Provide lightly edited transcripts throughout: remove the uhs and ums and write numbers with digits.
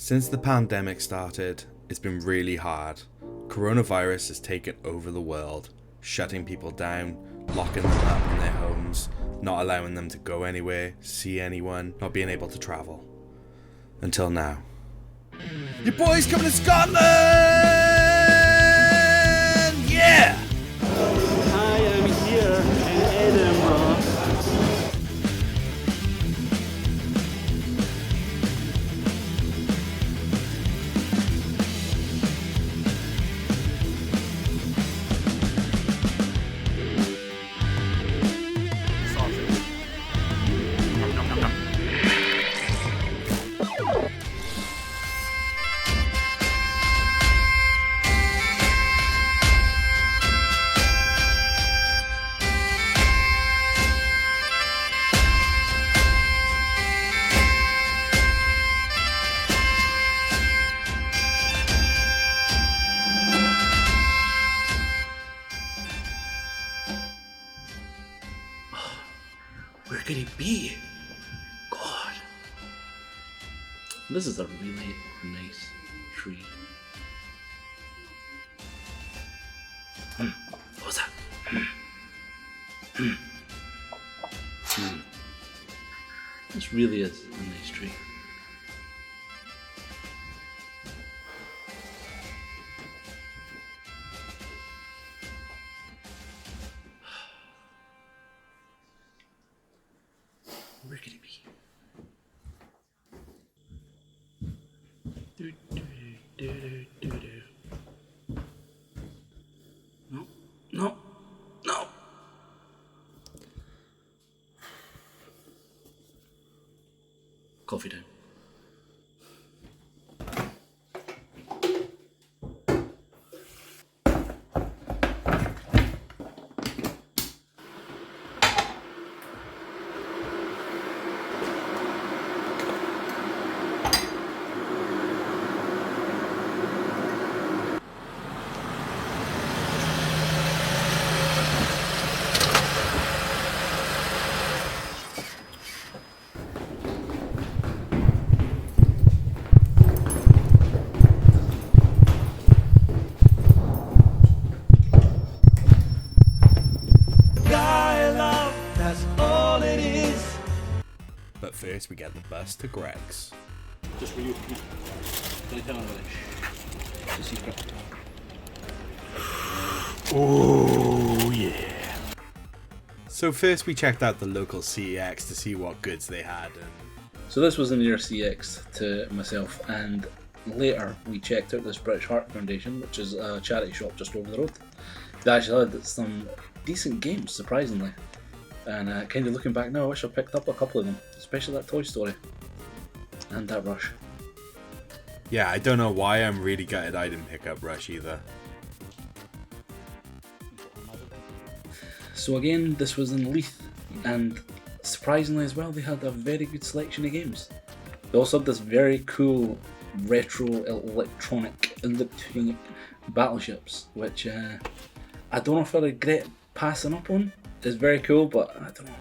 Since the pandemic started, it's been really hard. Coronavirus has taken over the world, shutting people down, locking them up in their homes, not allowing them to go anywhere, see anyone, not being able to travel. Until now. Your boy's coming to Scotland! Yeah! I am here in Edinburgh. Where could he be? God. This is a really nice tree. What was that? This really is a nice tree. Where could he be? No, no, no. Coffee time. But first we get the bus to Greg's. Just for you. Can I tell him about it? It's a secret. Oh yeah. So first we checked out the local CEX to see what goods they had, and So this was the near CX to myself, and later we checked out this British Heart Foundation, which is a charity shop just over the road. They actually had some decent games, surprisingly. And kind of looking back now, I wish I picked up a couple of them, especially that Toy Story and that Rush. yeah, I don't know why I'm really gutted I didn't pick up Rush either. So again, this was in Leith, and surprisingly as well, they had a very good selection of games. They also had this very cool retro electronic battleships, which I don't know if I regret passing up on. It's very cool, but I don't know.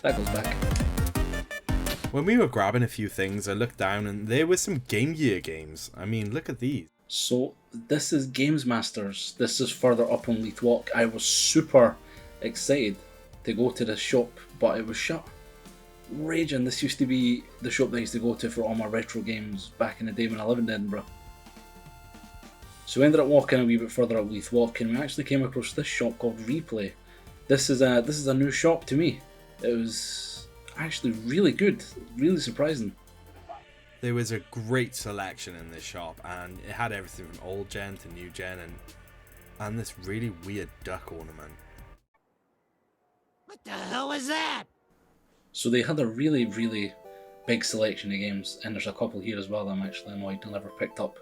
That goes back. When we were grabbing a few things, I looked down and there was some Game Gear games. I mean, look at these. So this is Games Masters. This is further up on Leith Walk. I was super excited to go to this shop, but it was shut. Raging. This used to be the shop that I used to go to for all my retro games back in the day when I lived in Edinburgh. So we ended up walking a wee bit further up Leith Walk, and we actually came across this shop called Replay. This is a new shop to me. It was actually really good, really surprising. There was a great selection in this shop, and it had everything from old gen to new gen, and this really weird duck ornament. What the hell was that? So they had a really, really big selection of games, and there's a couple here as well that I'm actually annoyed I never picked up.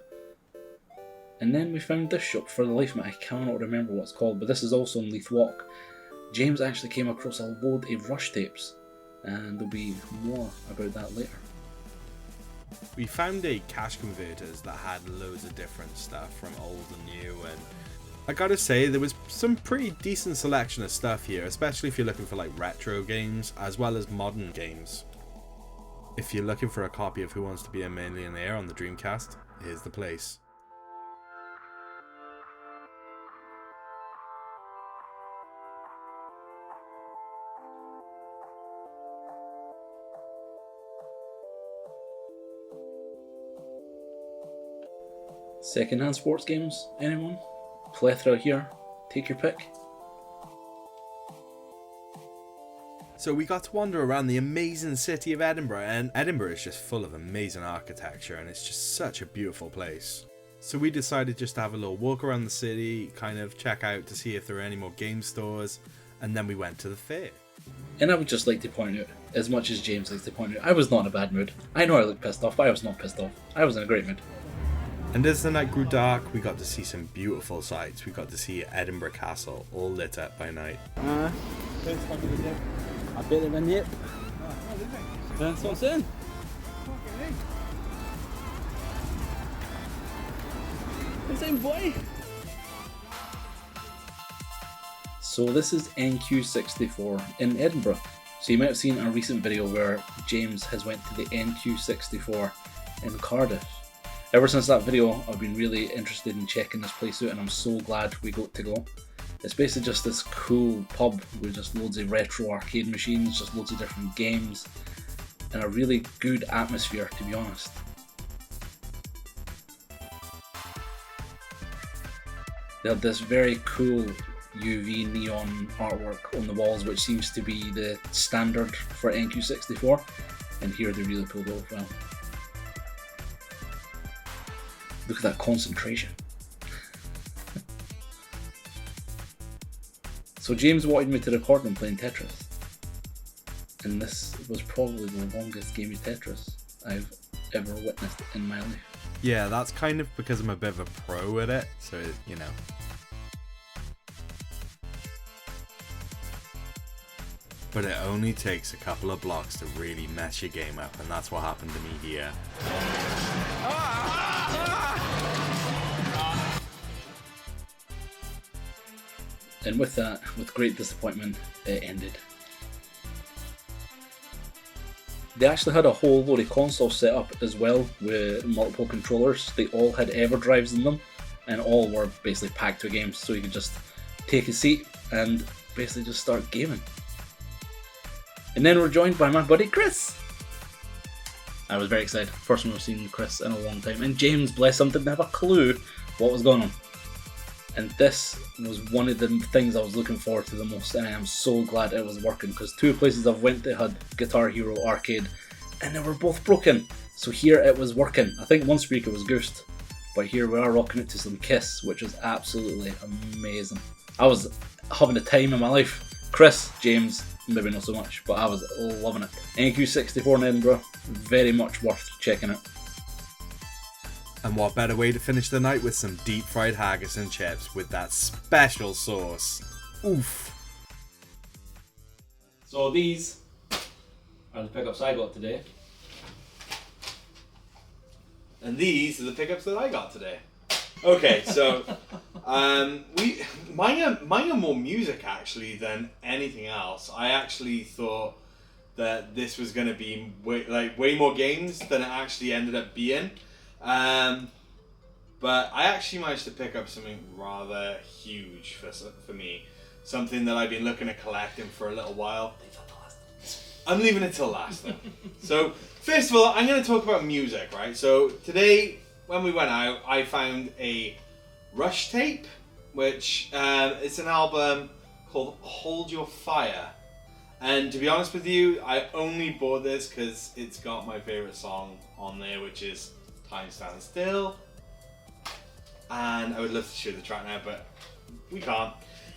And then we found this shop. For the life of me, I cannot remember what it's called, but this is also in Leith Walk. James actually came across a load of Rush tapes, and there'll be more about that later. We found a cash converters that had loads of different stuff from old and new, and I gotta say, there was some pretty decent selection of stuff here, especially if you're looking for like retro games as well as modern games. If you're looking for a copy of Who Wants to Be a Millionaire on the Dreamcast, here's the place. Second-hand sports games, anyone? Plethora here. Take your pick. So we got to wander around the amazing city of Edinburgh, and Edinburgh is just full of amazing architecture, and it's just such a beautiful place. So we decided just to have a little walk around the city, kind of check out to see if there are any more game stores, and then we went to the fair. And I would just like to point out, as much as James likes to point out, I was not in a bad mood. I know I looked pissed off, but I was not pissed off. I was in a great mood. And as the night grew dark, we got to see some beautiful sights. We got to see Edinburgh Castle, all lit up by night. First time in the day. I bet they've been yet. That's what I'm saying. The same boy. So this is NQ64 in Edinburgh. So you might have seen a recent video where James has went to the NQ64 in Cardiff. Ever since that video, I've been really interested in checking this place out, and I'm so glad we got to go. It's basically just this cool pub with just loads of retro arcade machines, just loads of different games, and a really good atmosphere, to be honest. They had this very cool UV neon artwork on the walls, which seems to be the standard for NQ64, and here they really pulled it off well. Look at that concentration. So James wanted me to record him playing Tetris, and this was probably the longest game of Tetris I've ever witnessed in my life. Yeah, that's kind of because I'm a bit of a pro at it, so, you know. But it only takes a couple of blocks to really mess your game up, and that's what happened to me here. And with that, with great disappointment, it ended. They actually had a whole load of consoles set up as well with multiple controllers. They all had EverDrives in them, and all were basically packed with games, so you could just take a seat and basically just start gaming. And then we're joined by my buddy Chris. I was very excited. First time I've seen Chris in a long time. And James, bless him, didn't have a clue what was going on. And this was one of the things I was looking forward to the most, and I am so glad it was working, because two places I've went to had Guitar Hero Arcade, and they were both broken. So here it was working. I think one speaker was goosed, but here we are rocking it to some Kiss, which was absolutely amazing. I was having the time of my life. Chris, James, maybe not so much, but I was loving it. NQ64 in Edinburgh, very much worth checking out. And what better way to finish the night with some deep fried haggis and chips with that special sauce. Oof. So these are the pickups I got today. And these are the pickups that I got today. Okay, so mine are more music actually than anything else. I actually thought that this was going to be way more games than it actually ended up being. But I actually managed to pick up something rather huge for me. Something that I've been looking at collecting for a little while. I'm leaving it till last though. So, first of all, I'm going to talk about music, right? So, today, when we went out, I found a Rush tape, which it's an album called Hold Your Fire. And to be honest with you, I only bought this because it's got my favourite song on there, which is Time Stands Still. And I would love to show the track now, but we can't.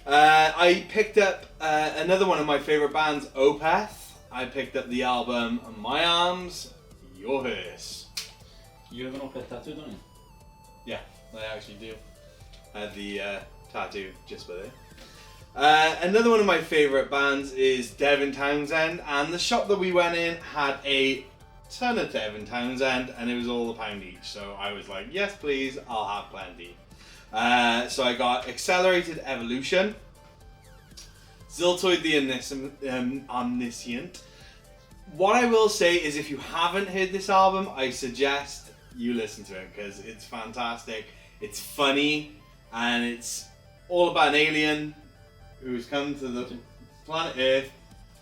I picked up another one of my favourite bands, Opeth. I picked up the album My Arms, Your Hearse. You have an Opeth tattoo, don't you? Yeah, I actually do. I had the tattoo just by there. Another one of my favourite bands is Devin Townsend, and the shop that we went in had a ton of Devin Townsend, and it was all £1 each, so I was like, yes please, I'll have plenty. So I got Accelerated Evolution, Ziltoid the Omniscient. What I will say is, if you haven't heard this album, I suggest you listen to it because it's fantastic. It's funny, and it's all about an alien who's come to the planet Earth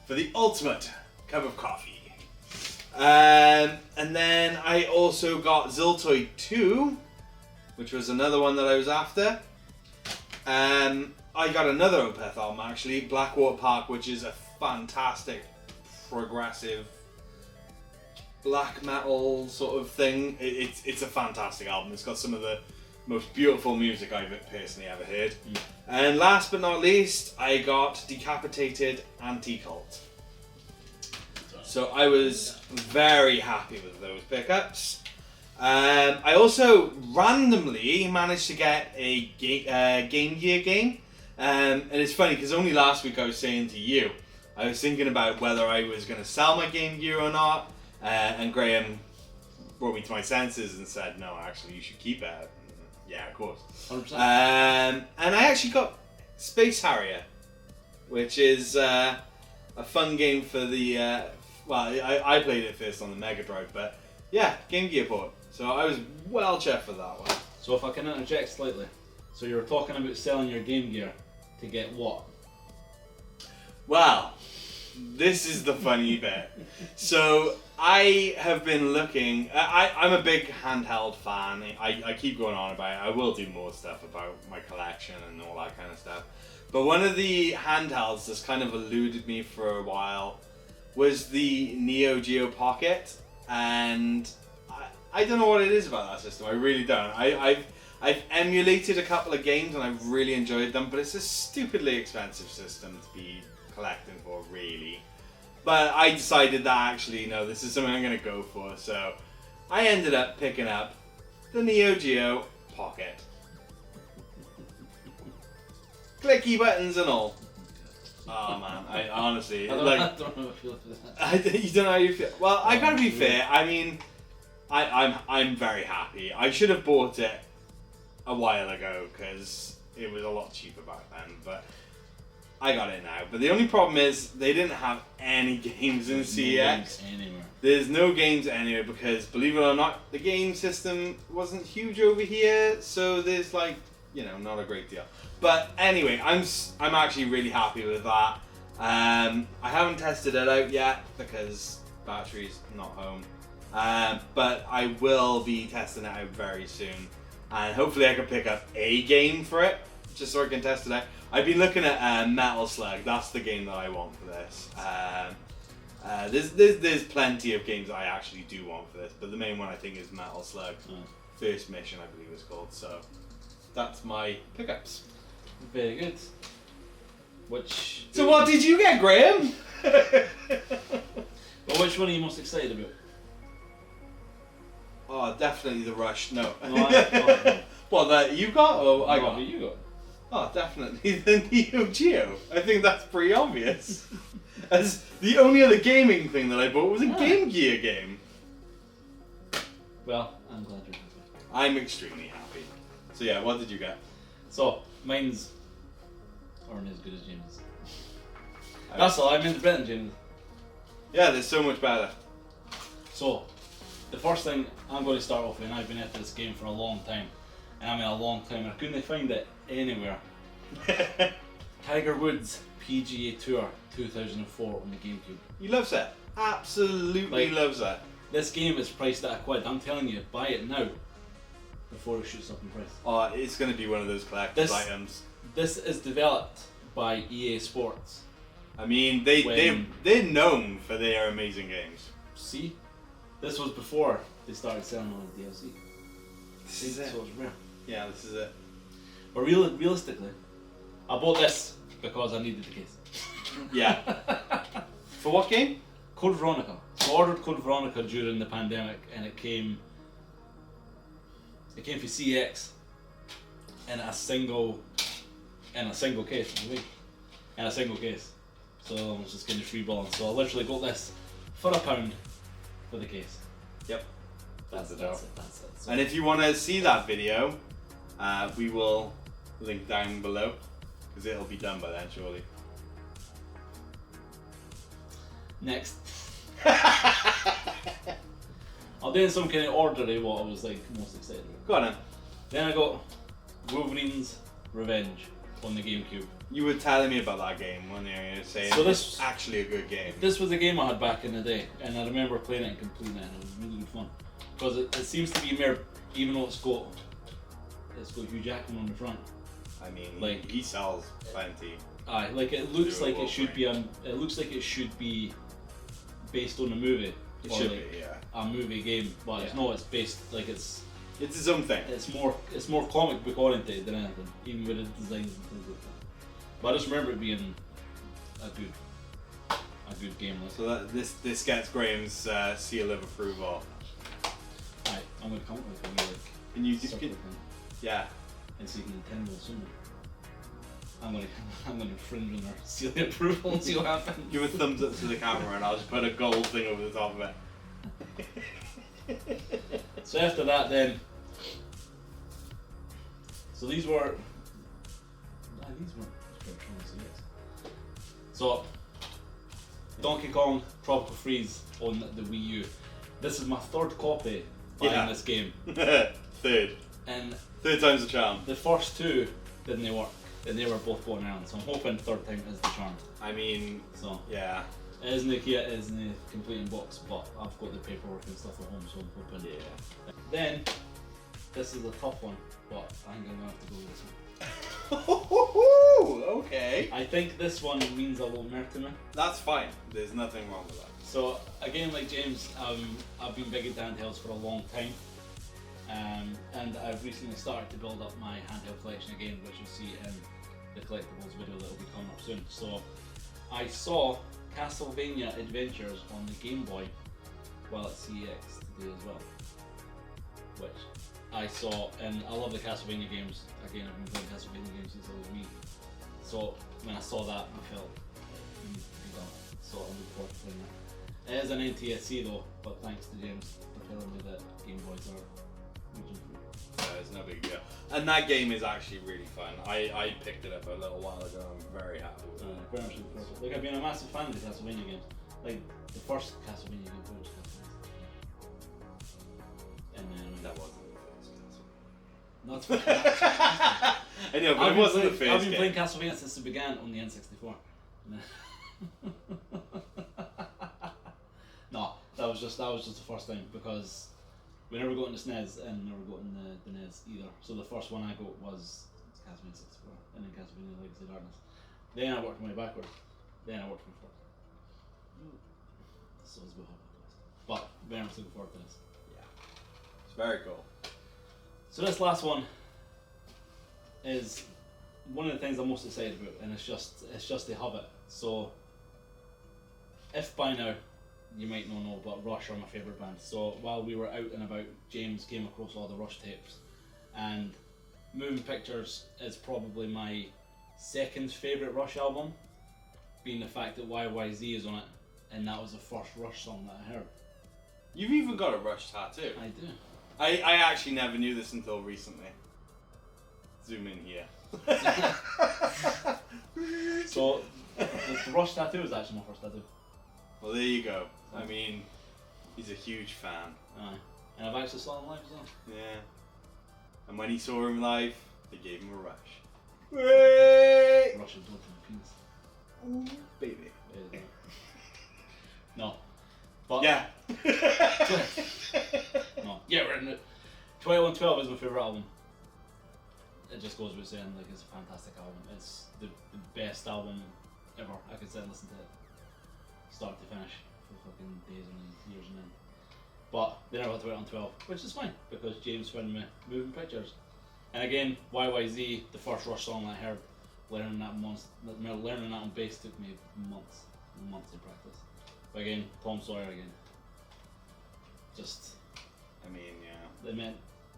for the ultimate cup of coffee. And then I also got Ziltoid 2, which was another one that I was after. I got another Opeth album actually, Blackwater Park, which is a fantastic progressive black metal sort of thing. It's a fantastic album. It's got some of the most beautiful music I've personally ever heard. And last but not least, I got Decapitated Anti-Cult. So I was very happy with those pickups. I also randomly managed to get a Game Gear game. And it's funny because only last week I was saying to you, I was thinking about whether I was going to sell my Game Gear or not. And Graham brought me to my senses and said, no, actually you should keep it. Yeah, of course. 100%. And I actually got Space Harrier, which is a fun game for the... I played it first on the Mega Drive, but yeah, Game Gear port. So I was well chuffed for that one. So if I can interject slightly, so you were talking about selling your Game Gear to get what? Well, this is the funny bit. So I have been looking. I'm a big handheld fan. I keep going on about it. I will do more stuff about my collection and all that kind of stuff. But one of the handhelds that's kind of eluded me for a while was the Neo Geo Pocket, and I don't know what it is about that system. I really don't. I've emulated a couple of games and I've really enjoyed them, but it's a stupidly expensive system to be collecting for, really. But I decided that actually, no, this is something I'm going to go for. So I ended up picking up the Neo Geo Pocket. Clicky buttons and all. Oh man, I honestly I don't know how I feel for that. You don't know how you feel. Well, I gotta be fair. I mean, I'm very happy. I should have bought it a while ago because it was a lot cheaper back then. But I got it now. But the only problem is they didn't have any games in CX. There's no games anywhere because, believe it or not, the game system wasn't huge over here. So there's like, not a great deal. But anyway, I'm actually really happy with that. I haven't tested it out yet because battery's not home. But I will be testing it out very soon. And hopefully I can pick up a game for it, just so I can test it out. I've been looking at Metal Slug. That's the game that I want for this. There's plenty of games that I actually do want for this, but the main one I think is Metal Slug. First Mission, I believe it's called. So that's my pickups. Very good. So what did you get, Graham? Well, which one are you most excited about? Oh, definitely the Rush. No. No, What, that you got or I got? What you got? Oh, definitely the Neo Geo. I think that's pretty obvious. As the only other gaming thing that I bought was a Game Gear game. Well, I'm glad you're happy. I'm extremely happy. So yeah, what did you get? So, mine's aren't as good as James'. That's all, mine's better than James'. Yeah, they're so much better. So, the first thing I'm going to start off with, and I've been after this game for a long time, and I mean a long time, and I couldn't find it anywhere. Tiger Woods PGA Tour 2004 on the GameCube. He loves it. Absolutely loves it. This game is priced at £1. I'm telling you, buy it now before it shoots up in price. Oh, it's going to be one of those collector's items. This is developed by EA Sports. I mean, they're known for their amazing games. See, this was before they started selling all the DLC. This is it. So it's rare. Yeah, this is it. But realistically, I bought this because I needed the case. Yeah. For what game? Code Veronica. So I ordered Code Veronica during the pandemic, and it came for CX in a single case. In a single case. So I was just getting free balance. So I literally got this for £1 for the case. Yep. That's it. And if you want to see that video, We will link down below because it'll be done by then, surely. Next. I'll do it in some kind of order of what I was like most excited about. Go on then. Then I got Wolverine's Revenge on the GameCube. You were telling me about that game when you were saying So it's actually a good game. This was a game I had back in the day, and I remember playing it and completing it, and it was really good fun. Because it seems to be more, even though it's got Hugh Jackman on the front. I mean, like he sells plenty. Aye, like it looks like it should be it looks like it should be based on a movie. It or should like be, yeah. a movie game, but it's not. It's based like it's its own thing. It's more comic book oriented than anything, even with its designs and things like that. But I just remember it being a good game. Like. So that this gets Graham's seal of approval. Aye, I'm gonna come up with a wee, like. And you circle thing yeah. and see Nintendo somewhere. I'm gonna infringe on their seal of approval and see what happens. Give a thumbs up to the camera and I'll just put a gold thing over the top of it. So after that then, so these weren't so Donkey Kong Tropical Freeze on the Wii U. This is my third copy buying this game. Third time's the charm. The first two didn't work, and they were both going around. So I'm hoping third time is the charm. I mean, so yeah, it isn't the key, it isn't the complete box, but I've got the paperwork and stuff at home, so I'm hoping. Yeah. Then this is a tough one, but I think I'm gonna have to go with this one. Okay. I think this one means a lot more to me. That's fine. There's nothing wrong with that. So again, like James, I've been big into handhelds for a long time, and I've recently started to build up my handheld collection again, which you'll see in the collectibles video that will be coming up soon. So I saw Castlevania Adventures on the Game Boy while at CEX today as well, which I saw, and I love the Castlevania games. Again, I've been playing Castlevania games since I was wee. So when I saw that, I felt so I look forward to playing that. It is an NTSC though, but thanks to James for telling me that Game Boys are region free. It's no big deal. And that game is actually really fun. I picked it up a little while ago. I'm very happy with it. Very much looking forward to it. Like I've been a massive fan of the Castlevania games. Like the first Castlevania game was Castlevania. And then That wasn't the first Castlevania. not I know, but it wasn't the first I've been game. playing Castlevania since it began on the N64. No, that was just the first time because we never got into SNES and never got in the NES either. So the first one I got was Castlevania 64 and then Castlevania Legacy of Darkness. Then I worked my way backwards. Then I worked my forward. So it's a bit hard. But very much looking forward to this. Yeah. It's very cool. So this last one is one of the things I'm most excited about, and it's just to have it. So if by now you might not know, but Rush are my favourite band. So while we were out and about, James came across all the Rush tapes, and Moving Pictures is probably my second favourite Rush album, being the fact that YYZ is on it, and that was the first Rush song that I heard. You've even got a Rush tattoo. I do. I actually never knew this until recently. Zoom in here. So the Rush tattoo is actually my first tattoo. Well, there you go. I mean, he's a huge fan. Aye. And I've actually saw him live as well. Yeah. And when he saw him live, they gave him a rush. Hey! Rush is blood from the penis. Ooh, baby. No. But Yeah. no. Yeah, we're in it. 2112 is my favourite album. It just goes without saying, like, it's a fantastic album. It's the best album ever. I could sit and listen to it start to finish for fucking days and years and then. But they never had to wait on 12, which is fine because James found me Moving Pictures. And again, YYZ, the first Rush song I heard, learning that on bass took me months of practice. But again, Tom Sawyer again. Just, I mean, yeah. they meant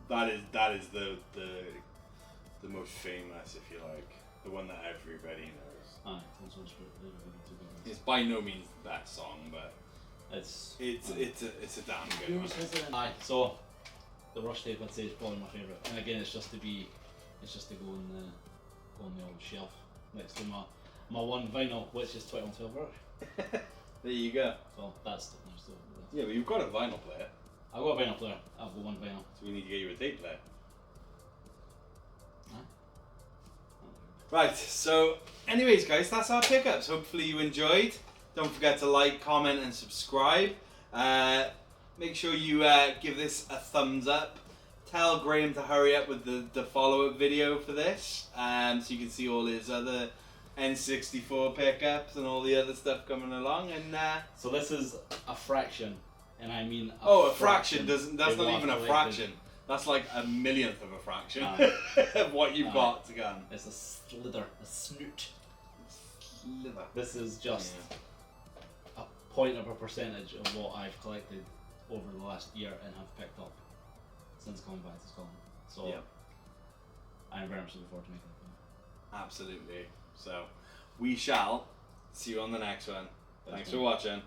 That is the most famous, if you like, the one that everybody knows. Tom Sawyer's really too good. It's by no means the best song, but It's a damn good one. Aye, so the Rush tape I'd say is probably my favourite. And again, it's just to be It's just to go on the old shelf next to my one vinyl, which is 2112 Rock. There you go. So that's the nice though. Yeah, but you've got a vinyl player, I've got a vinyl player. I've got one vinyl. so we need to get you a tape player. Huh? Right, so anyways guys, that's our pickups. Hopefully you enjoyed. Don't forget to like, comment and subscribe. Make sure you give this a thumbs up. Tell Graham to hurry up with the follow-up video for this, so you can see all his other N64 pickups and all the other stuff coming along. And So this is a fraction, and I mean a fraction that's of not what even I've a collected. fraction. That's like a millionth of a fraction of what you've got to gun. It's a slither, a snoot. Sliver. This is just a point of a percentage of what I've collected over the last year and have picked up since coming back to Scotland. So Yeah. I'm very much looking forward to making it. Absolutely. So we shall see you on the next one. Thanks for watching.